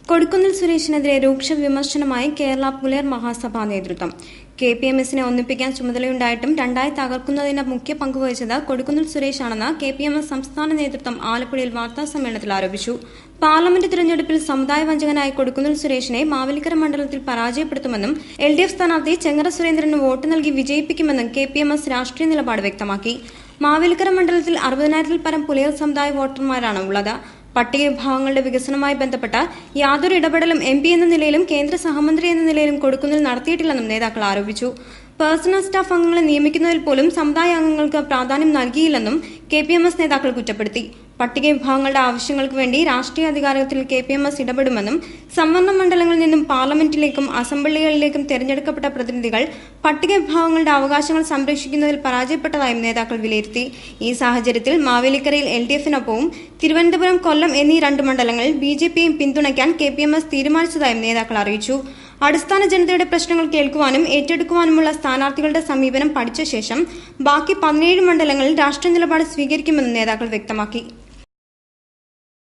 കൊടുക്കുന്നിൽ സുരേഷിനെതിരെ രൂക്ഷ വിമർശനമായി കേരള പുലയർ മഹാസഭാ നേതൃത്വം. KPMSനെ ഒന്നിപ്പിക്കാൻ ചുമതലയുണ്ടായിട്ടും രണ്ടായി തകർക്കുന്നതിന് മുഖ്യ പങ്കുവഹിച്ചത് കൊടുക്കുന്നിൽ സുരേഷാണെന്ന് KPMS സംസ്ഥാന നേതൃത്വം ആലപ്പുഴയിൽ വാർത്താസമ്മേളനത്തിൽ ആരോപിച്ചു. പാർലമെന്റ് തിരഞ്ഞെടുപ്പിൽ സമുദായ വഞ്ചകനായ കൊടുക്കുന്നിൽ സുരേഷിനെ മാവേലിക്കര മണ്ഡലത്തിൽ പരാജയപ്പെടുത്തുമെന്നും LDF സ്ഥാനാർത്ഥി ചെങ്ങറ സുരേന്ദ്രന് വോട്ട് നൽകി വിജയിപ്പിക്കുമെന്നും KPMS രാഷ്ട്രീയ നിലപാട് വ്യക്തമാക്കി. മാവേലിക്കര മണ്ഡലത്തിൽ 60,000-ൽ പരം പുലയർ സമുദായ വോട്ടർമാരാണ് ഉള്ളത്. പട്ടിക വിഭാഗങ്ങളുടെ വികസനവുമായി ബന്ധപ്പെട്ട യാതൊരു ഇടപെടലും MP എന്ന നിലയിലും കേന്ദ്ര സഹമന്ത്രി എന്ന നിലയിലും കൊടുക്കുന്നിൽ നടത്തിയിട്ടില്ലെന്നും നേതാക്കൾ ആരോപിച്ചു. പേഴ്സണൽ സ്റ്റാഫ് അംഗങ്ങളെ നിയമിക്കുന്നതിൽ പോലും സമുദായ അംഗങ്ങൾക്ക് പ്രാധാന്യം നൽകിയില്ലെന്നും KPMS നേതാക്കൾ കുറ്റപ്പെടുത്തി. പട്ടിക വിഭാഗങ്ങളുടെ ആവശ്യങ്ങൾക്ക് വേണ്ടി രാഷ്ട്രീയ അധികാരത്തിൽ KPMS ഇടപെടുമെന്നും സംവരണ മണ്ഡലങ്ങളിൽ നിന്നും പാർലമെന്റിലേക്കും അസംബ്ലികളിലേക്കും തെരഞ്ഞെടുക്കപ്പെട്ട പ്രതിനിധികൾ പട്ടിക വിഭാഗങ്ങളുടെ അവകാശങ്ങൾ സംരക്ഷിക്കുന്നതിൽ പരാജയപ്പെട്ടതായും നേതാക്കൾ വിലയിരുത്തി. ഈ സാഹചര്യത്തിൽ മാവേലിക്കരയിൽ LDFനൊപ്പവും തിരുവനന്തപുരം, കൊല്ലം എന്നീ 2 മണ്ഡലങ്ങളിൽ BJPയും പിന്തുണയ്ക്കാൻ KPMS തീരുമാനിച്ചതായും നേതാക്കൾ അറിയിച്ചു. അടിസ്ഥാന ജനതയുടെ പ്രശ്നങ്ങൾ കേൾക്കുവാനും ഏറ്റെടുക്കുവാനുമുള്ള സ്ഥാനാർത്ഥികളുടെ സമീപനം പഠിച്ച ശേഷം ബാക്കി 17 മണ്ഡലങ്ങളിൽ രാഷ്ട്രീയ നിലപാട് സ്വീകരിക്കുമെന്നും നേതാക്കൾ വ്യക്തമാക്കി.